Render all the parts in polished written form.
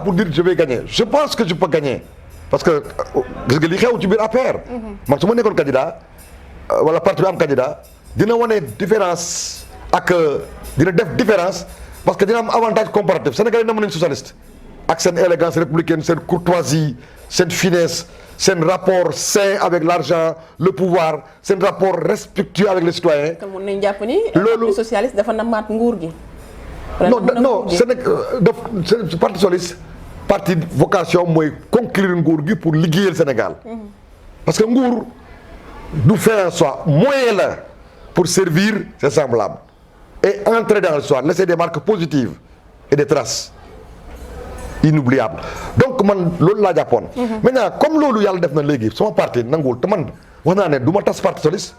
pour dire je vais gagner je pense que je peux gagner parce que gis nga li xew ci biir APR. man su ma nekkoon candidat wala parti bi am candidat dina wane différence ak dina def différence parce que dina am avantage comparatif Sénégalais na mën nañu socialiste ak seen élégance républicaine seen courtoisie seen finesse seen rapport sain avec l'argent le pouvoir seen rapport respectueux avec les citoyens. te mun nañu jàpp ni. loolu socialiste dafa namaat nguur gi. non Sénégal parti socialiste parti vocation mooy conquérir nguur gi pour liggéeyal Sénégal. parce que nguur du fin en soi moyen la pour servir ses semblables et entrer dans l'histoire laisser des marques positives et des traces inoubliables donc man loolu laa jàppoon. maintenant comme loolu yàlla def na léegi sama parti nanguwul te man wax naa ne du ma tas parti socialiste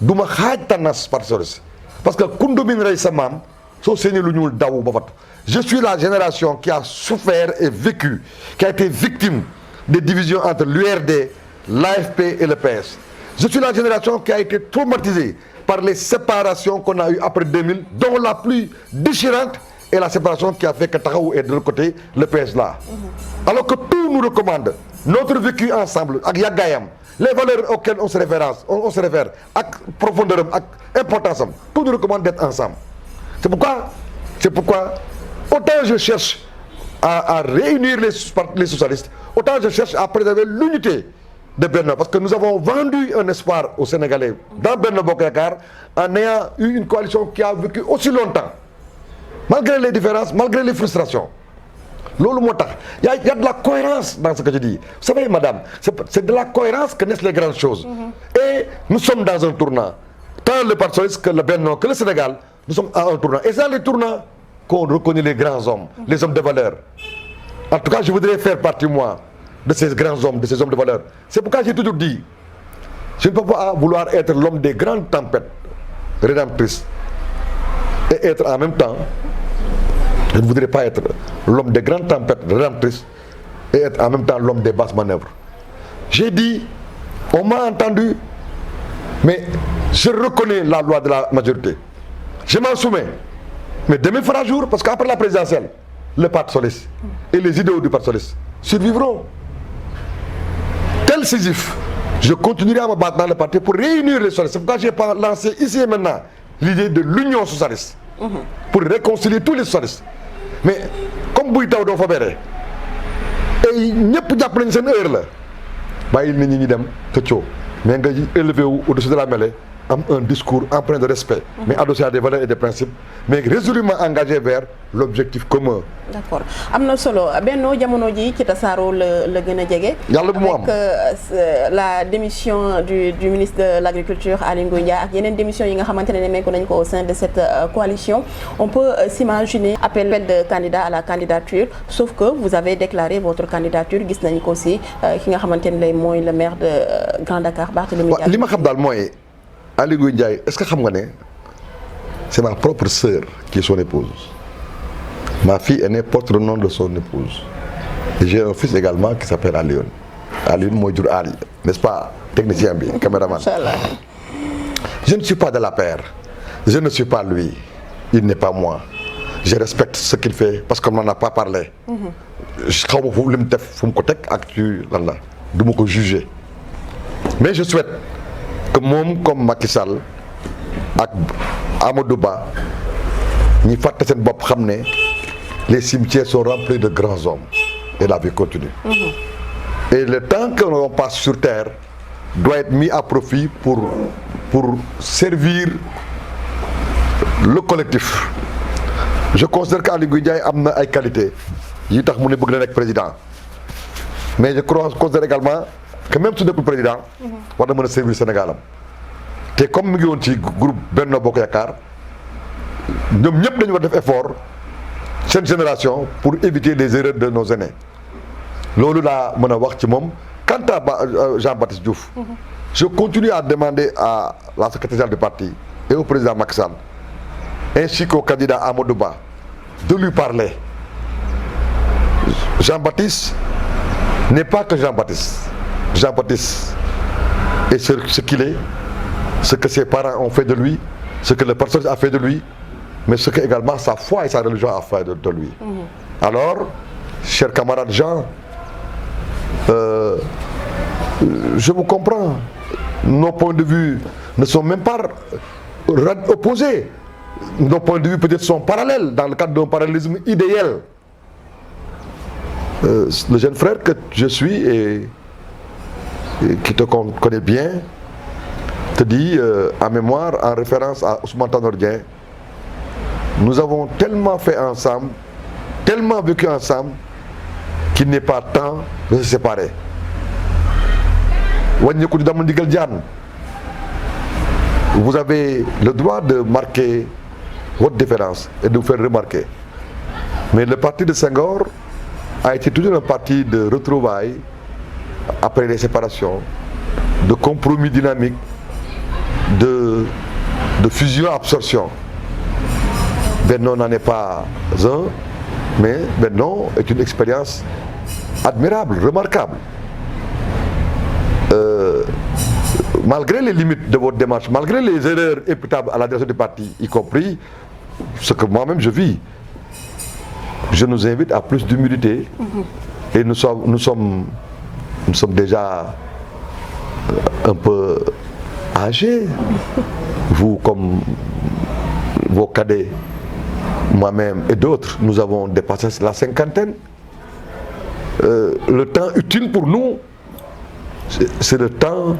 du ma xaaj tannas parti socialiste parce que kundu min rey sa maam soo seeni lu ñuul daw ba fat je suis la génération qui a souffert et vécu qui a été victime des divisions entre l'URD l'AFP et le PS je suis la génération qui a été traumatisée par les séparations qu'on a eues après 2000 dont la plus déchirante est la séparation qui a fait que Taxawu est de l'autre côté le PS là alors que tout nous recommande notre vécu ensemble ak yàggaayam les valeurs auxquelles on se réfère ak profondeur am ak importance am tout nous recommande d'être ensemble c'est pourquoi autant je cherche à réunir les socialistes autant je cherche à préserver l'unité de Benno parce que nous avons vendu un espoir aux Sénégalais dans Benno Bokk Yakaar en ayant eu une coalition qui a vécu aussi longtemps malgré les différences malgré les frustrations loolu moo tax y a de la cohérence dans ce que je dis vous savez madame c'est de la cohérence que naissent les grandes choses et nous sommes dans un tournant tant le Parti socialiste que le Benno que le Sénégal nous sommes à un tournant et c'est dans les tournants qu'on reconnaît les grands hommes les hommes de valeur en tout cas je voudrais faire partie moi de ces grands hommes de ces hommes de valeur c'est pourquoi j'ai toujours dit je ne peux pas vouloir être l'homme des grandes tempêtes rédemptrices et être en même temps je ne voudrais pas être l'homme des grandes tempêtes rédemptrices et être en même temps l'homme des basses manœuvres j'ai dit on m'a entendu mais je reconnais la loi de la majorité je m'en soumets mais demain fera jour parce qu'après la présidentielle le Parti socialiste et les idéaux du Parti socialiste survivront tel Sisyphe je continuerai à me battre dans le parti pour réunir les socialistes c'est pourquoi j'ai lancé ici et maintenant l'idée de l'union socialiste pour réconcilier tous les socialistes mais comme buy taw doo fa bere et ñëpp jàpp nañ seen heure la bàyyil nit ñi ñu dem xëccoo mais nga élevé wu au-dessus de la mêlée am un discours empreint de respect mais adossé à des valeurs et des principes mais résolument engagé vers l'objectif commun. D'accord am na solo Benno jamono ji ci tasaaroo la gën a jege. yàlla bu mu am avec la démission du ministre de l'agriculture Aly Ngouille Ndiaye ak yeneen démission yi nga xamante ne nemmeeku nañ ko au sein de cette coalition on peut s'imaginer appel de candidat à la candidature sauf que vous avez déclaré votre candidature gis nañ ko aussi ki nga xamante ne mooy le maire de Grand Dakar Barthélémy Dias. li ma xam daal mooy Aly Ngouille Ndiaye est-ce que xam nga ne c'est ma propre sœur qui est son épouse. Ma fille aînée porte le nom de son épouse. Et j'ai un fils également qui s'appelle Alioune. Alioune mooy jur Ali, n'est-ce pas, technicien bi, caméraman. Je ne suis pas de l'APR. Je ne suis pas lui. Il n'est pas moi. Je respecte ce qu'il fait parce qu'on n'en a pas parlé. xaw ma fu li mu def fu mu ko teg ak ci lan la du ma ko juger. Mais je souhaite que moom comme Macky Sall ak Amadou Ba ñi fàtte seen bopp xam ne les cimetières sont remplis de grands hommes et la vie continue. Et le temps que l'on passe sur terre doit être mis à profit pour servir le collectif. Je considère qu'Aly Ngouille Ndiaye am na ay qualités yi tax mu ne bëgg na nekk président mais je considère également que même su nekkul président war na mën a servir Sénégal am te comme mi ngi woon ci groupe Benno Bokk Yaakaar ñoom ñëpp dañu war def effort seen génération pour éviter les erreurs de nos aînés loolu laa mën a wax ci moom. Quant à Jean-Baptiste Diouf je continue à demander à la secrétaire générale du parti et au président Macky Sall ainsi qu'au candidat Amadou Ba de lui parler. Jean-Baptiste n'est pas que Jean-Baptiste. Jean-Baptiste est ce qu'il est, ce que ses parents ont fait de lui, ce que le Parti a fait de lui, mais ce que également sa foi et sa religion a fait de lui. Alors, cher camarade Jean, je vous comprends. Nos points de vue ne sont même pas opposés. Nos points de vue peut-être sont parallèles dans le cadre d'un parallélisme idéal. Le jeune frère que je suis et qui te connaît bien te dit en mémoire, en référence à Ousmane Tanor Dieng, nous avons tellement fait ensemble, tellement vécu ensemble qu'il n'est pas temps de se séparer. Vous avez le droit de marquer votre différence et de vous faire remarquer. Mais le parti de Senghor a été toujours un parti de retrouvailles après les séparations, de compromis dynamiques, de fusion-absorption. Benno n'en est pas un, mais Benno est une expérience admirable, remarquable. Malgré les limites de votre démarche, malgré les erreurs imputables à la direction du parti, y compris ce que moi-même je vis, je nous invite à plus d'humilité. Et nous sommes déjà un peu âgés, vous comme vos cadets, moi-même et d'autres, nous avons dépassé la cinquantaine. Le temps utile pour nous, c'est le temps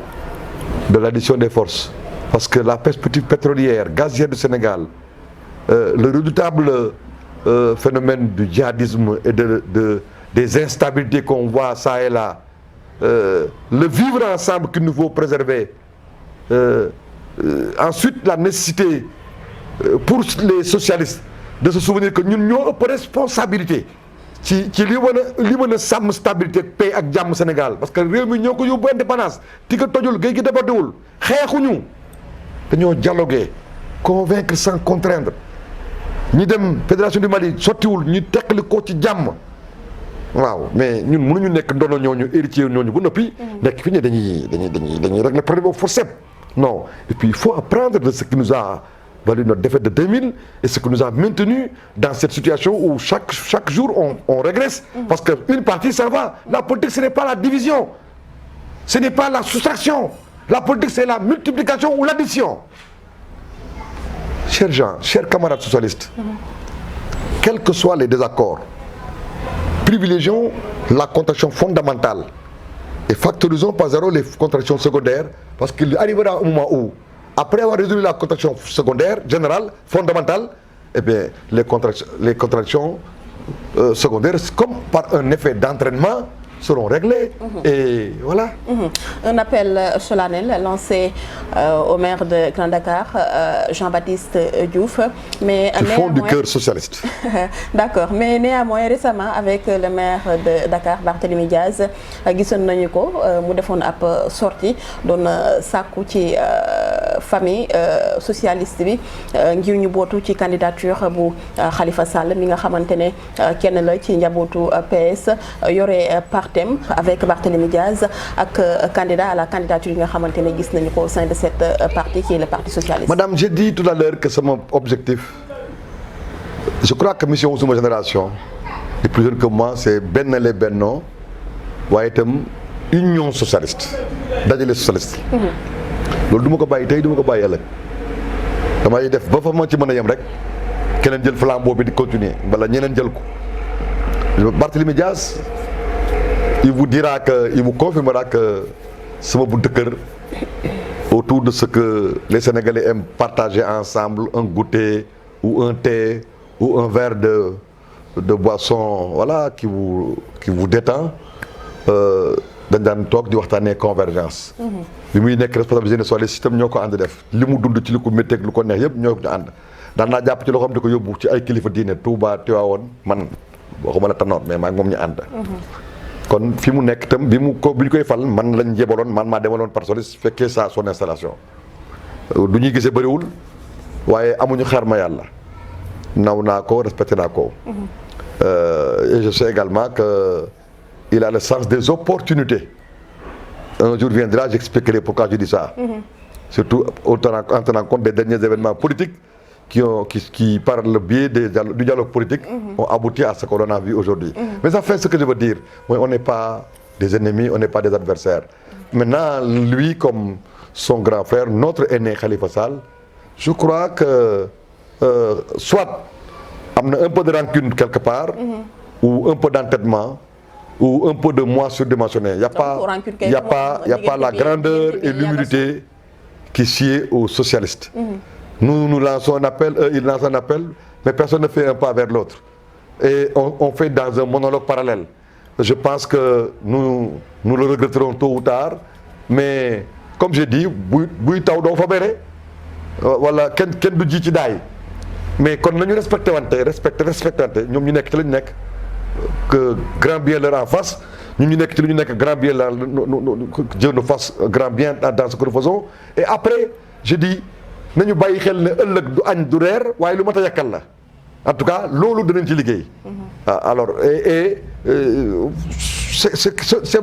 de l'addition des forces. Parce que la perspective pétrolière, gazière du Sénégal, le redoutable phénomène du djihadisme et des instabilités qu'on voit ça et là, le vivre ensemble qu'il nous faut préserver, ensuite la nécessité pour les socialistes de se souvenir que nous avons une responsabilité ci li mën a sàmm stabilité paix ak jàmm Sénégal, parce que réew mi ñoo ko yóbbu indépendance ti ko tojul géej gi débordewul xeexuñu dañoo dialoguer convaincre sans contraindre. ñi dem fédération du Mali sottiwul ñu teqali ko ci jàmm. waaw mais ñun mënuñu nekk ndono ñooñu héritier ñooñu bu noppi nekk fi ñu dañuy régler problème au forceps. Non, et puis il faut apprendre de ce qui nous a valu notre défaite de 2000 et ce qui nous a maintenu dans cette situation où chaque jour on régresse. Parce qu'une partie ça va. La politique ce n'est pas la division, ce n'est pas la soustraction. La politique c'est la multiplication ou l'addition. Chers gens, chers camarades socialistes, quels que soient les désaccords, privilégions la contradiction fondamentale et factorisons par zéro les contradictions secondaires, parce qu'il arrivera un moment où, après avoir résolu la contradiction secondaire, générale, fondamentale, eh bien, les contradictions secondaires, comme par un effet d'entraînement, seront réglées. Et voilà. Un appel solennel lancé au maire de Grand Dakar, Jean-Baptiste Diouf. Mais du fond du cœur socialiste. D'accord, mais néanmoins récemment avec le maire de Dakar, Barthélémy Diaz, gisoon nañu ko mu defoon ab sortie doon sàkku ci famille socialiste bi ngir ñu bootu ci candidature bu Khalifa Sall mi nga xamante ne kenn la ci njabootu PS yore partem avec Barthélémy Diaz ak candidat à la candidature yi nga xamante ne gis nañu ko au sein de cette parti qui est le parti socialiste. Madame, j'ai dit tout à l'heure que c'est mon objectif. Je crois que mission de ma génération, les plus jeunes que moi, c'est benn les Benno waaye itam union socialiste dajale socialiste. loolu du ma ko bàyyi tey du ma ko bàyyi ëllëg damay def ba fa ma ci mën a yem rek keneen jël flambeau bi di continuer wala ñeneen jël ko. Barthélémy Diaz il vous dira que il vous confirmera que sama buntu kër autour de ce que les Sénégalais aiment partager ensemble, un goûter ou un thé ou un verre de boisson, voilà, qui vous détend. dañ daan toog di waxtaanee convergence. bi muy nekk responsable jeunesse wala système ñoo ko ànd def li mu dund ci li ko métteeg lu ko neex yëpp ñoo ko ànd daan naa jàpp ci loo xam di ko yóbbu ci ay kilifa diine Touba Tivaouane man waxuma la Tanor mais maa ngi moom ñu ànd. kon fi mu nekk itam bi ñu koy fal man lañ yebaloon man maa demaloon par solis fekkee sa son installation. du ñuy gisee bëriwul waaye amuñu xaar ma yàlla naw naa ko respecté naa ko. Et je sais également que il a le sens des opportunités. Un jour viendra, j'expliquerai pourquoi je dis ça. Surtout en tenant compte des derniers événements politiques qui par le biais du dialogue politique, ont abouti à ce que l'on a vu aujourd'hui. Mais ça fait ce que je veux dire. On n'est pas des ennemis, on n'est pas des adversaires. Maintenant, lui, comme son grand frère, notre aîné Khalifa Sall, je crois que soit on a un peu de rancune quelque part, ou un peu d'entêtement, ou un peu de moi surdimensionné. Il n'y a pas la grandeur et l'humilité qui sied aux socialistes. Nous lançons un appel, eux ils lancent un appel, mais personne ne fait un pas vers l'autre. Et on fait dans un monologue parallèle. Je pense que nous le regretterons tôt ou tard, mais comme j'ai dit, buy taw doo fa bere wala kenn du ji ci daay mais kon nañu respecté wante ñoom ñu nekk ci la ñu nekk que grand bien leur en face ñun ñu nekk ci lu ñu nekk grand bien la Dieu nous fasse grand bien dans ce que nous faisons. Et après je dis nañu bàyyi xel ne ëllëg du añ du reer waaye lu mat a yàkkal la en tout cas loolu dinañ ci liggéey. Alors c'est